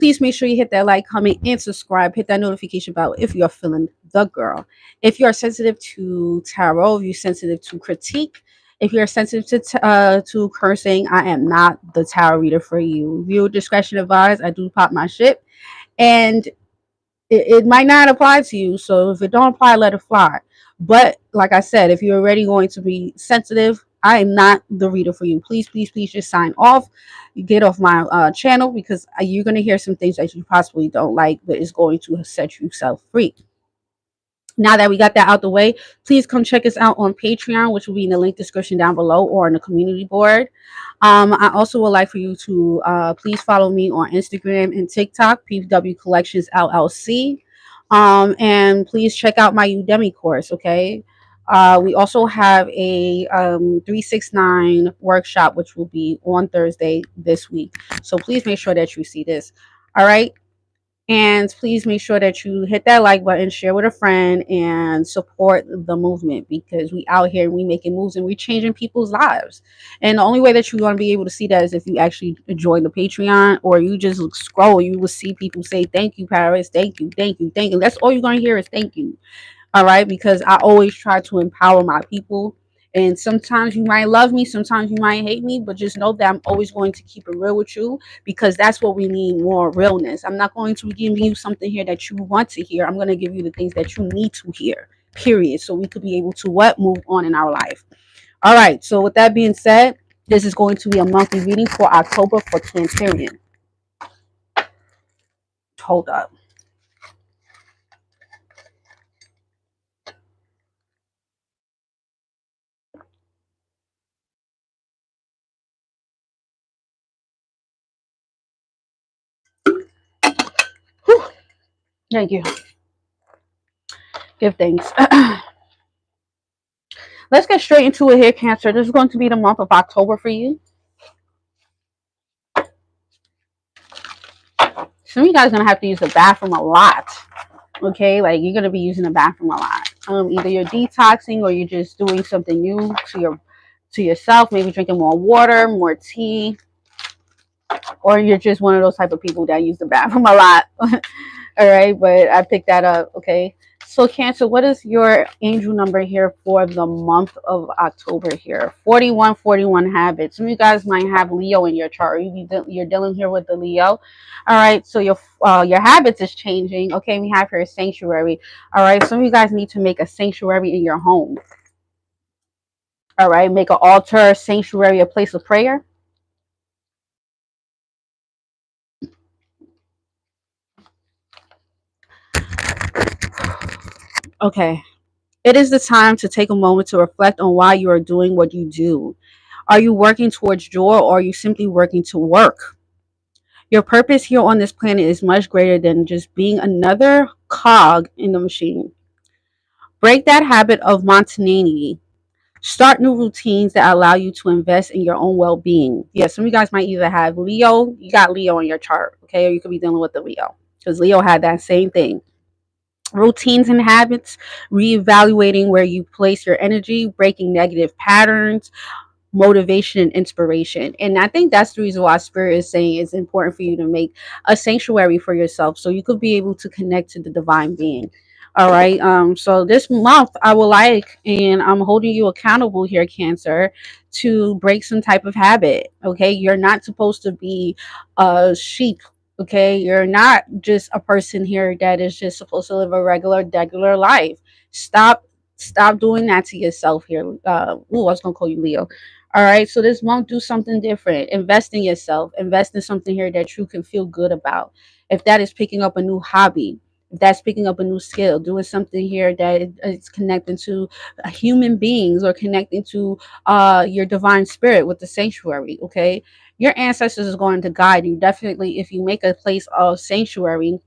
Please make sure you hit that like, comment, and subscribe. Hit that notification bell if you're feeling the girl. If you're sensitive to tarot, if you're sensitive to critique, if you're sensitive to cursing, I am not the tarot reader for you. Viewer discretion advised. I do pop my shit, and it might not apply to you. So if it don't apply, let it fly. But like I said, if you're already going to be sensitive, I am not the reader for you. Please, please, please just sign off. You get off my channel, because you're going to hear some things that you possibly don't like, but it's going to set yourself free. Now that we got that out the way, please come check us out on Patreon, which will be in the link description down below, or on the community board. I also would like for you to please follow me on Instagram and TikTok, 𝕵𝖆𝖚 Collections LLC. And please check out my Udemy course, okay? We also have a 369 workshop, which will be on Thursday this week. So please make sure that you see this. All right. And please make sure that you hit that like button, share with a friend, and support the movement, because we out here and we making moves and we changing people's lives. And the only way that you're going to be able to see that is if you actually join the Patreon, or you just scroll. You will see people say, "Thank you, Paris. Thank you, thank you, thank you." That's all you're going to hear is "thank you." All right, because I always try to empower my people. And sometimes you might love me, sometimes you might hate me, but just know that I'm always going to keep it real with you, because that's what we need, more realness. I'm not going to be giving you something here that you want to hear. I'm going to give you the things that you need to hear, period. So we could be able to move on in our life. All right, so with that being said, this is going to be a monthly reading for October for Cancerian. Hold up. Whew. Thank you. Give thanks. Let's get straight into it here, Cancer. This is going to be the month of October for you. Some of you guys are going to have to use the bathroom a lot. Okay, like you're going to be using the bathroom a lot. Either you're detoxing, or you're just doing something new to yourself. Maybe drinking more water, more tea. Or you're just one of those type of people that use the bathroom a lot. All right, but I picked that up. Okay. So Cancer, what is your angel number here for the month of October here? 4141 habits. Some of you guys might have Leo in your chart. You're dealing here with the Leo. All right, so your habits is changing. Okay, we have here a sanctuary. All right, some of you guys need to make a sanctuary in your home. All right, make an altar, sanctuary, a place of prayer. Okay. It is the time to take a moment to reflect on why you are doing what you do. Are you working towards joy, or are you simply working to work? Your purpose here on this planet is much greater than just being another cog in the machine. Break that habit of monotony. Start new routines that allow you to invest in your own well-being. Yeah, some of you guys might either have Leo, you got Leo in your chart, okay, or you could be dealing with the Leo, because Leo had that same thing. Routines and habits, reevaluating where you place your energy, breaking negative patterns, motivation and inspiration. And I think that's the reason why Spirit is saying it's important for you to make a sanctuary for yourself, so you could be able to connect to the divine being. All right. So this month I would like, and I'm holding you accountable here, Cancer, to break some type of habit. Okay. You're not supposed to be a sheep. Okay. You're not just a person here that is just supposed to live a regular life. Stop doing that to yourself here. I was gonna call you Leo. All right, so this month, do something different. Invest in yourself. Invest in something here that you can feel good about. If that is picking up a new hobby, if that's picking up a new skill, doing something here that is connecting to human beings, or connecting to your divine spirit with the sanctuary. Okay, your ancestors is going to guide you. Definitely, if you make a place of sanctuary,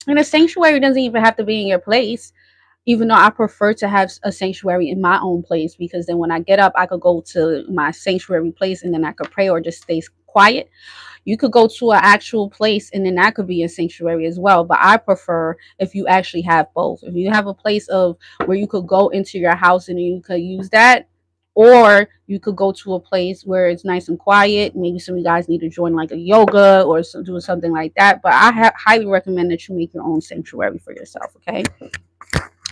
and a sanctuary doesn't even have to be in your place, even though I prefer to have a sanctuary in my own place, because then when I get up, I could go to my sanctuary place and then I could pray, or just stay quiet. You could go to an actual place and then that could be a sanctuary as well. But I prefer if you actually have both. If you have a place of where you could go into your house and you could use that, or you could go to a place where it's nice and quiet. Maybe some of you guys need to join like a yoga or do something like that. But I highly recommend that you make your own sanctuary for yourself. Okay.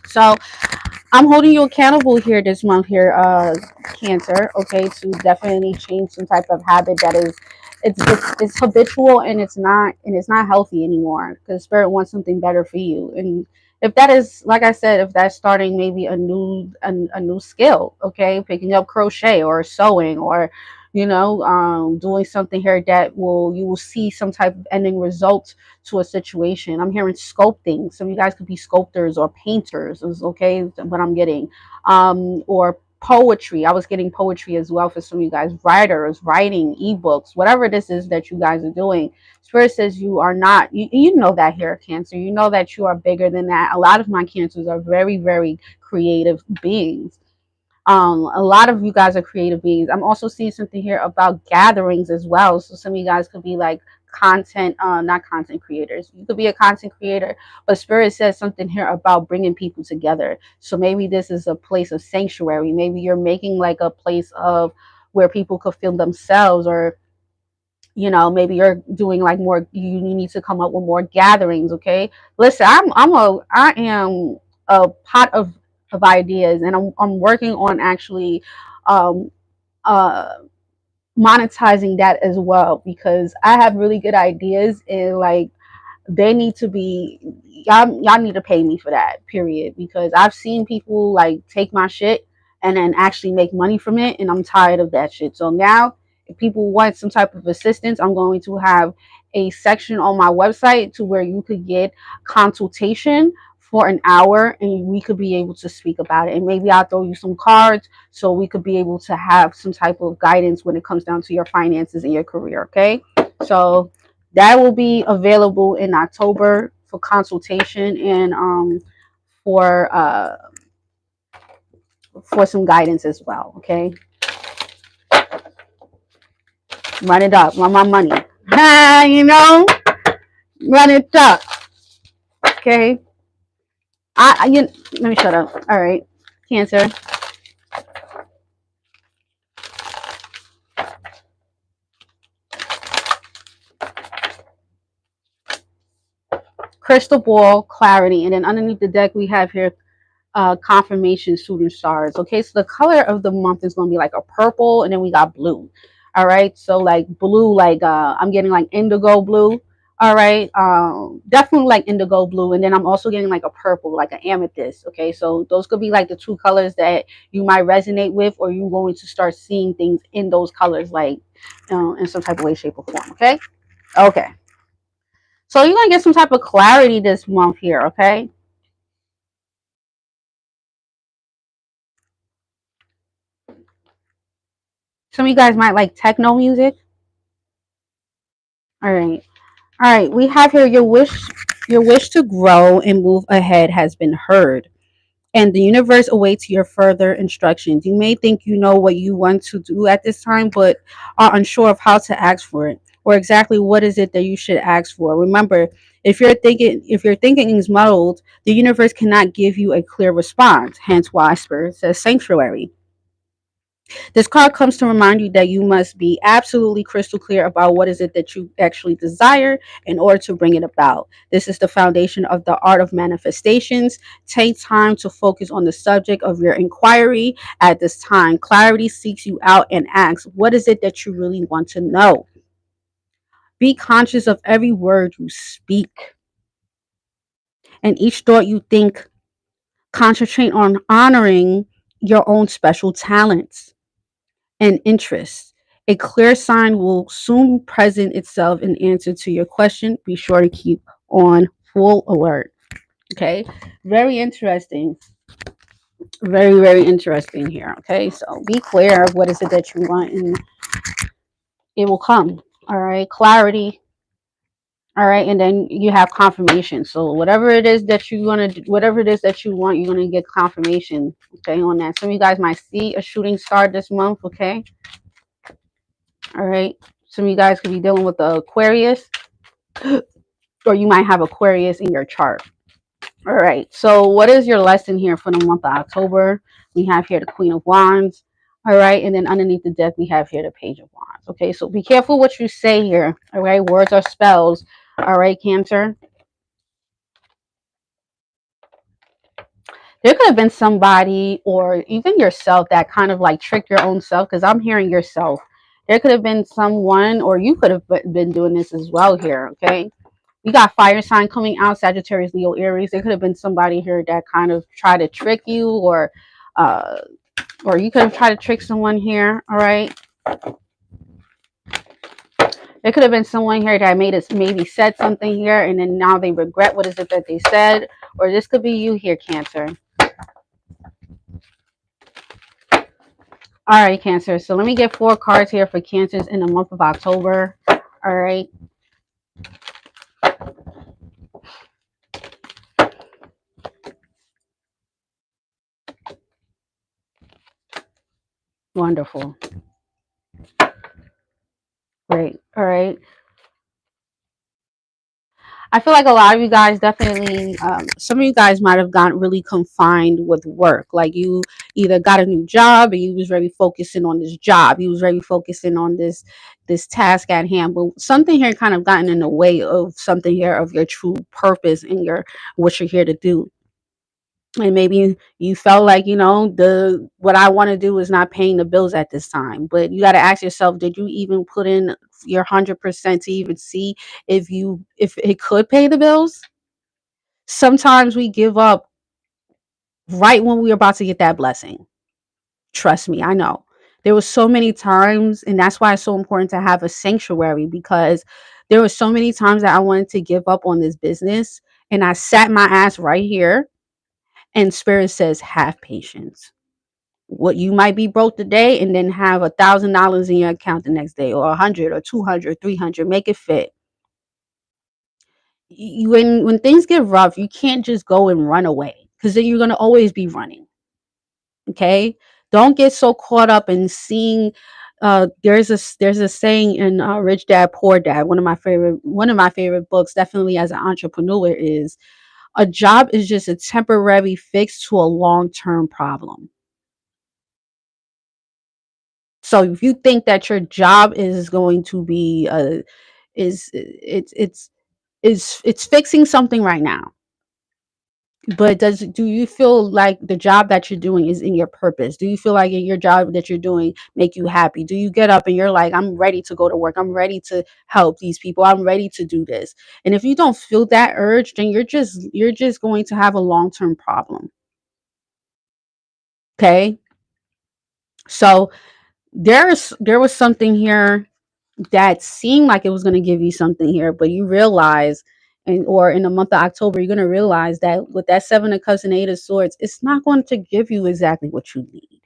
So I'm holding you accountable here this month here, Cancer, okay, to definitely change some type of habit that is it's habitual and it's not healthy anymore, because Spirit wants something better for you. And if that is, like I said, if that's starting maybe a new skill, okay, picking up crochet or sewing, or doing something here that you will see some type of ending result to a situation. I'm hearing sculpting. Some of you guys could be sculptors or painters, is okay what I'm getting. Or poetry. I was getting poetry as well for some of you guys. Writers, writing, ebooks, whatever this is that you guys are doing. Spirit says you are not, you know that here, Cancer. You know that you are bigger than that. A lot of my Cancers are very, very creative beings. A lot of you guys are creative beings. I'm also seeing something here about gatherings as well. So some of you guys could be like content, not content creators. You could be a content creator, but Spirit says something here about bringing people together. So maybe this is a place of sanctuary. Maybe you're making like a place of where people could feel themselves, or maybe you're doing like more, you need to come up with more gatherings. Okay, listen, I am a pot of ideas, and I'm working on actually um uh monetizing that as well, because I have really good ideas, and like they need to be, y'all need to pay me for that, period, because I've seen people like take my shit and then actually make money from it, and I'm tired of that shit. So now if people want some type of assistance, I'm going to have a section on my website to where you could get consultation for an hour, and we could be able to speak about it, and maybe I'll throw you some cards so we could be able to have some type of guidance when it comes down to your finances and your career. Okay, so that will be available in October for consultation, and for uh for some guidance as well. Okay, run it up, run my money. Run it up. Okay, let me shut up. All right, Cancer. Crystal ball, clarity, and then underneath the deck we have here confirmation, shooting stars. Okay, so the color of the month is going to be like a purple, and then we got blue. All right, so like blue, like I'm getting like indigo blue. All right, definitely like indigo blue, and then I'm also getting like a purple, like an amethyst. Okay, so those could be like the two colors that you might resonate with, or you're going to start seeing things in those colors, like in some type of way, shape, or form. Okay, okay, so you're gonna get some type of clarity this month here. Okay. Some of you guys might like techno music. All right. All right. We have here your wish to grow and move ahead has been heard, and the universe awaits your further instructions. You may think you know what you want to do at this time, but are unsure of how to ask for it, or exactly what is it that you should ask for. Remember, if your thinking is muddled, the universe cannot give you a clear response. Hence why Spirit says sanctuary. This card comes to remind you that you must be absolutely crystal clear about what is it that you actually desire in order to bring it about. This is the foundation of the art of manifestations. Take time to focus on the subject of your inquiry at this time. Clarity seeks you out and asks, what is it that you really want to know? Be conscious of every word you speak and each thought you think. Concentrate on honoring your own special talents and interests. A clear sign will soon present itself in answer to your question. Be sure to keep on full alert. Okay, very interesting. Very, very interesting here. Okay, so be clear of what is it that you want, and it will come. All right, clarity. All right, and then you have confirmation. So whatever it is that you want to, whatever it is that you want, you're gonna get confirmation. Okay, on that. Some of you guys might see a shooting star this month. Okay. All right. Some of you guys could be dealing with the Aquarius, or you might have Aquarius in your chart. All right. So what is your lesson here for the month of October? We have here the Queen of Wands. All right, and then underneath the death, we have here the Page of Wands. Okay, so be careful what you say here. All right, words are spells. All right, Cancer. There could have been somebody or even yourself that kind of like tricked your own self, because I'm hearing yourself. There could have been someone, or you could have been doing this as well here. Okay, you got fire sign coming out, Sagittarius, Leo, Aries. There could have been somebody here that kind of tried to trick you, or you could have tried to trick someone here. All right. There could have been someone here that made us maybe said something here, and then now they regret what is it that they said. Or this could be you here, Cancer. All right, Cancer. So let me get 4 cards here for Cancers in the month of October. All right. Wonderful. Great. All right. I feel like a lot of you guys definitely, some of you guys might have gotten really confined with work. Like you either got a new job and you was very focusing on this job. You was very focusing on this task at hand. But something here kind of gotten in the way of something here of your true purpose and what you're here to do. And maybe you felt like, what I want to do is not paying the bills at this time. But you got to ask yourself, did you even put in your 100% to even see if it could pay the bills? Sometimes we give up right when we're about to get that blessing. Trust me, I know. There was so many times, and that's why it's so important to have a sanctuary, because there were so many times that I wanted to give up on this business, and I sat my ass right here, and Spirit says, have patience. What you might be broke today and then have $1,000 in your account the next day, or 100 or 200, 300, make it fit. When things get rough, you can't just go and run away, because then you're going to always be running. Okay, don't get so caught up in seeing. There's a saying in Rich Dad Poor Dad, one of my favorite books, definitely as an entrepreneur, is a job is just a temporary fix to a long-term problem. So if you think that your job is going to be is it's fixing something right now, but do you feel like the job that you're doing is in your purpose? Do you feel like your job that you're doing make you happy? Do you get up and you're like, I'm ready to go to work, I'm ready to help these people, I'm ready to do this? And if you don't feel that urge, then you're just going to have a long-term problem. Okay, so there was something here that seemed like it was going to give you something here, but you realize, or in the month of October, you're going to realize that with that 7 of Cups and 8 of Swords, it's not going to give you exactly what you need.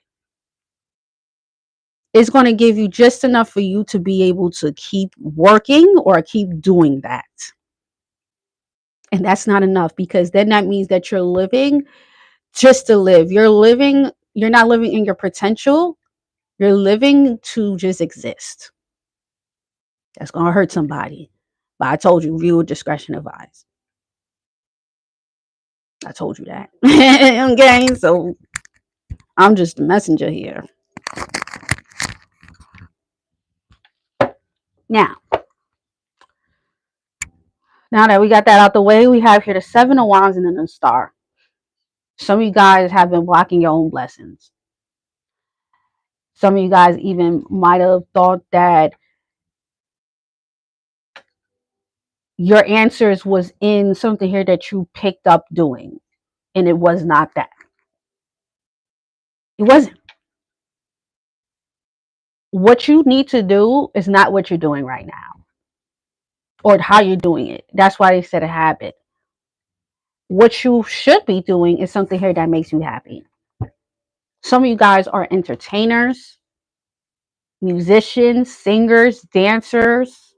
It's going to give you just enough for you to be able to keep working or keep doing that. And that's not enough, because then that means that you're living just to live. You're not living in your potential. You're living to just exist. That's going to hurt somebody. But I told you, viewer discretion advised. I told you that. Okay, so I'm just the messenger here. Now that we got that out the way, we have here the 7 of Wands and then the Star. Some of you guys have been blocking your own blessings. Some of you guys even might have thought that your answers was in something here that you picked up doing, and it was not that. It wasn't. What you need to do is not what you're doing right now, or how you're doing it. That's why they said a habit. What you should be doing is something here that makes you happy. Some of you guys are entertainers, musicians, singers, dancers,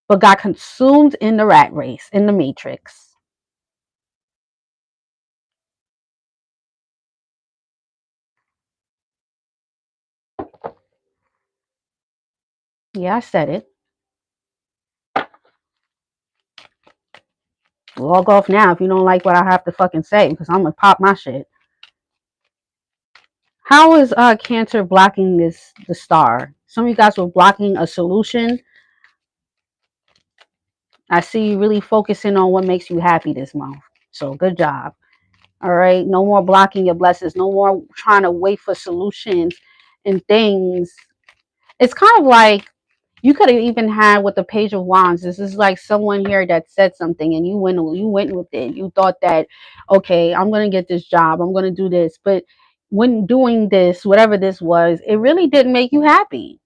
but got consumed in the rat race, in the matrix. Yeah, I said it. Log off now if you don't like what I have to fucking say, because I'm gonna pop my shit. How is Cancer blocking the star? Some of you guys were blocking a solution. I see you really focusing on what makes you happy this month. So good job. All right. No more blocking your blessings. No more trying to wait for solutions and things. It's kind of like you could have even had with the Page of Wands. This is like someone here that said something and you went with it. You thought that, okay, I'm gonna get this job, I'm gonna do this. But when doing this, whatever this was, it really didn't make you happy.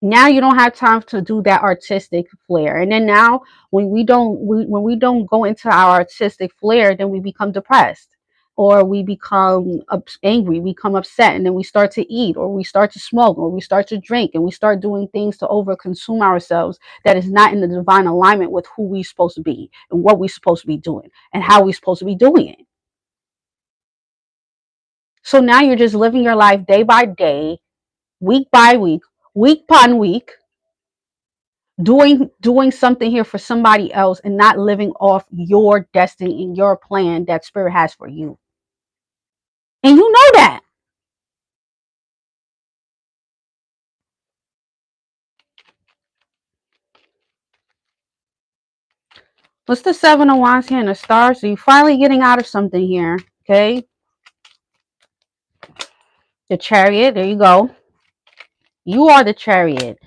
Now you don't have time to do that artistic flair. And then now when we don't go into our artistic flair, then we become depressed, or we become angry, we become upset, and then we start to eat, or we start to smoke, or we start to drink, and we start doing things to over consume ourselves that is not in the divine alignment with who we're supposed to be and what we're supposed to be doing and how we're supposed to be doing it. So now you're just living your life day by day, week by week, week upon week, doing something here for somebody else and not living off your destiny and your plan that spirit has for you. And you know that. What's the Seven of Wands here in the stars? So you're finally getting out of something here. Okay. The Chariot. There you go. You are the Chariot.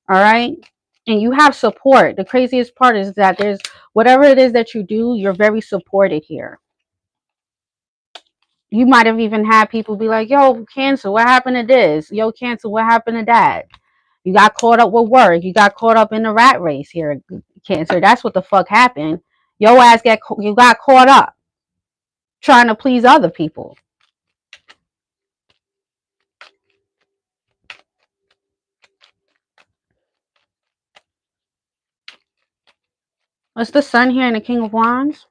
All right. And you have support. The craziest part is that there's whatever it is that you do, you're very supported here. You might have even had people be like, yo, Cancer, what happened to this? Yo, Cancer, what happened to that? You got caught up with work. You got caught up in the rat race here, Cancer. That's what the fuck happened. Your ass you got caught up trying to please other people. What's the Sun here and the King of Wands?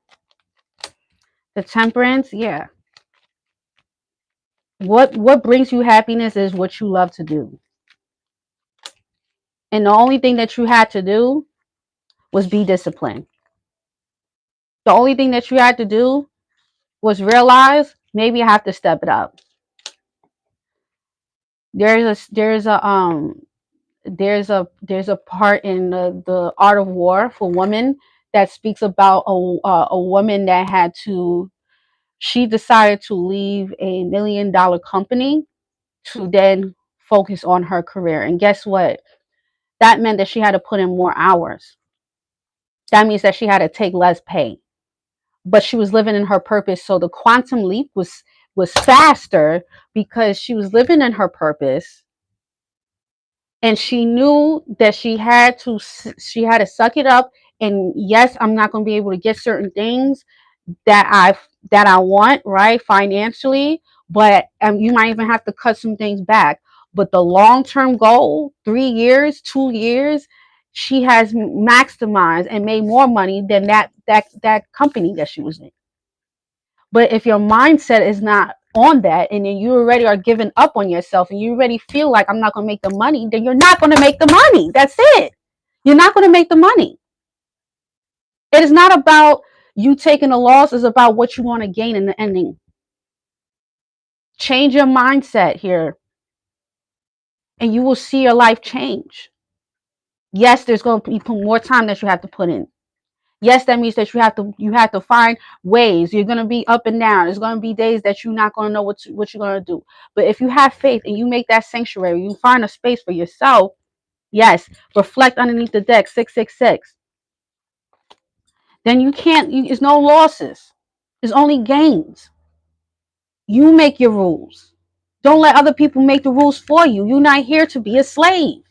The Temperance, yeah. What brings you happiness is what you love to do. And the only thing that you had to do was be disciplined. The only thing that you had to do was realize maybe I have to step it up. There's a part in the Art of War for women that speaks about a woman that had to, she decided to leave $1 million company to then focus on her career. And guess what? That meant that she had to put in more hours. That means that she had to take less pay. But she was living in her purpose. So the quantum leap was faster because she was living in her purpose. And she knew that she had to suck it up. And yes, I'm not going to be able to get certain things that I want, right, financially, but you might even have to cut some things back. But the long-term goal, 3 years, 2 years, she has maximized and made more money than that company that she was in. But if your mindset is not on that, and then you already are giving up on yourself, and you already feel like I'm not going to make the money, then you're not going to make the money. That's it. You're not going to make the money. It is not about you taking a loss. It's about what you want to gain in the ending. Change your mindset here, and you will see your life change. Yes, there's going to be more time that you have to put in. Yes, that means that you have to find ways. You're going to be up and down. There's going to be days that you're not going to know what you're going to do. But if you have faith and you make that sanctuary, you find a space for yourself. Yes, reflect underneath the deck, 666. Then it's no losses. It's only gains. You make your rules. Don't let other people make the rules for you. You're not here to be a slave.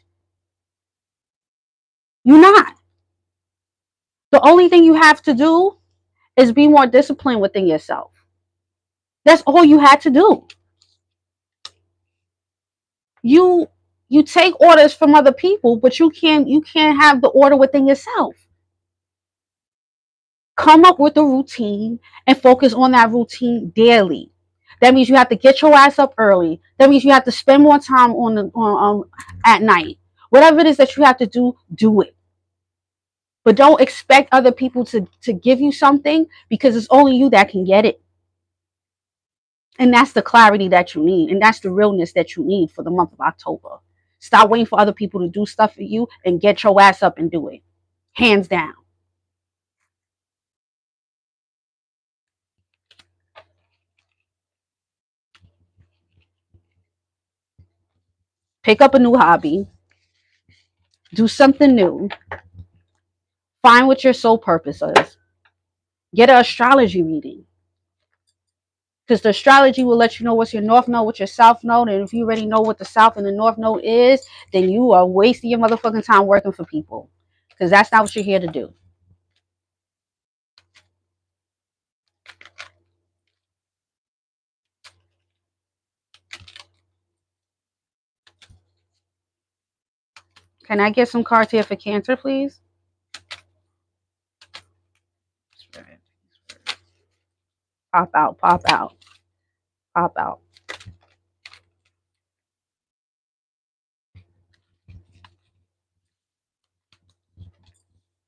You're not. The only thing you have to do is be more disciplined within yourself. That's all you had to do. You take orders from other people, but you can't have the order within yourself. Come up with a routine and focus on that routine daily. That means you have to get your ass up early. That means you have to spend more time at night. Whatever it is that you have to do, do it. But don't expect other people to give you something, because it's only you that can get it. And that's the clarity that you need. And that's the realness that you need for the month of October. Stop waiting for other people to do stuff for you and get your ass up and do it. Hands down. Pick up a new hobby. Do something new. Find what your soul purpose is. Get an astrology reading. Because the astrology will let you know what's your north node, what's your south node. And if you already know what the south and the north node is, then you are wasting your motherfucking time working for people. Because that's not what you're here to do. Can I get some cards here for Cancer, please? Pop out, pop out, pop out.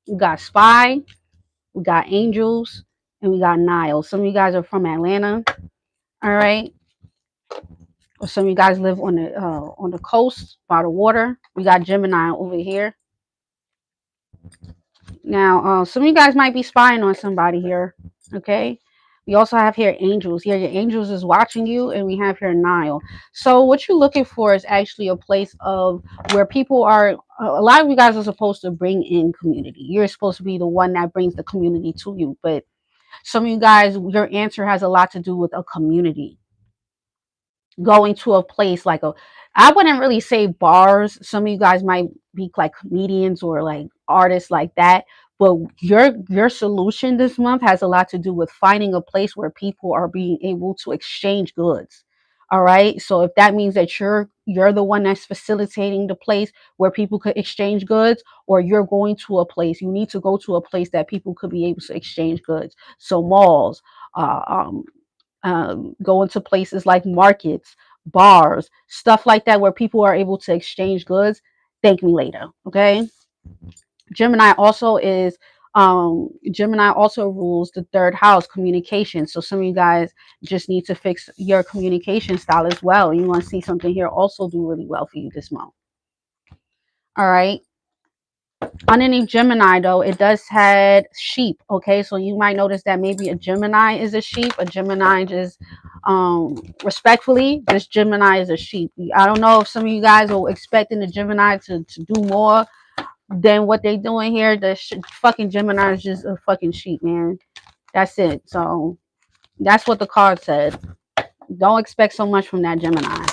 We got Spy, we got Angels, and we got Nile. Some of you guys are from Atlanta, all right? Or some of you guys live on the coast by the water. We got Gemini over here. Now, some of you guys might be spying on somebody here, okay? We also have here Angels. Here, your Angels is watching you, and we have here Nile. So what you're looking for is actually a place of where people are. A lot of you guys are supposed to bring in community. You're supposed to be the one that brings the community to you. But some of you guys, your answer has a lot to do with a community. Going to a place like I wouldn't really say bars. Some of you guys might be like comedians or like artists like that. But your solution this month has a lot to do with finding a place where people are being able to exchange goods. All right. So if that means that you're the one that's facilitating the place where people could exchange goods, or you're going to a place, you need to go to a place that people could be able to exchange goods. So malls, uh, going to places like markets, bars, stuff like that, where people are able to exchange goods. Thank me later. Okay. Gemini also is Gemini also rules the third house, communication. So some of you guys just need to fix your communication style as well. You want to see something here also do really well for you this month. All right. Underneath Gemini, though, it does had sheep. Okay, so you might notice that maybe a Gemini is a sheep. A Gemini just respectfully, this Gemini is a sheep. I don't know if some of you guys are expecting the Gemini to do more than what they're doing here. The fucking Gemini is just a fucking sheep, man. That's it. So that's what the card said. Don't expect so much from that Gemini,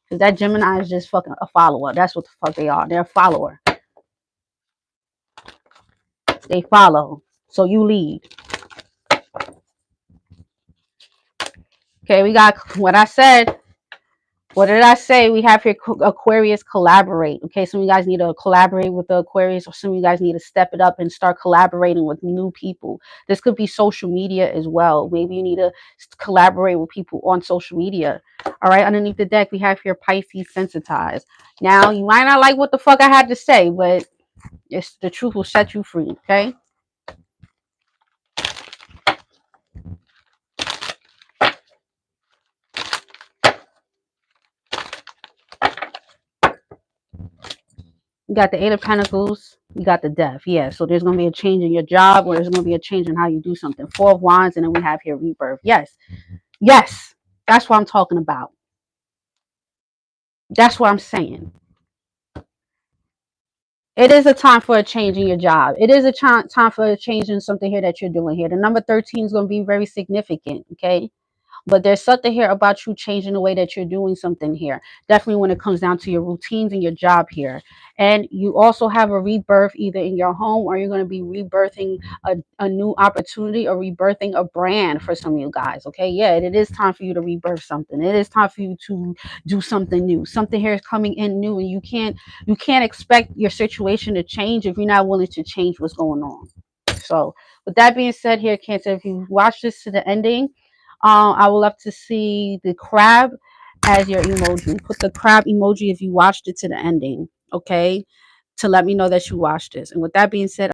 because that Gemini is just fucking a follower. That's what the fuck they are. They're a follower. They follow, so you lead. Okay, we got what I said. What did I say? We have here Aquarius collaborate. Okay, some of you guys need to collaborate with the Aquarius, or some of you guys need to step it up and start collaborating with new people. This could be social media as well. Maybe you need to collaborate with people on social media. All right, underneath the deck, we have here Pisces sensitized. Now, you might not like what the fuck I had to say, but it's the truth will set you free. Okay. You got the Eight of Pentacles. You got the Death. Yeah, so there's going to be a change in your job, or there's going to be a change in how you do something. Four of Wands, and then we have here Rebirth. Yes. Yes. That's what I'm talking about. That's what I'm saying. It is a time for a change in your job. It is a time for a change in something here that you're doing here. The number 13 is going to be very significant, okay? But there's something here about you changing the way that you're doing something here. Definitely when it comes down to your routines and your job here. And you also have a rebirth either in your home, or you're going to be rebirthing a new opportunity, or rebirthing a brand for some of you guys. Okay. Yeah, it is time for you to rebirth something. It is time for you to do something new. Something here is coming in new, and you can't expect your situation to change if you're not willing to change what's going on. So with that being said here, Cancer, if you watch this to the ending, I would love to see the crab as your emoji. Put the crab emoji if you watched it to the ending, okay? To let me know that you watched this. And with that being said,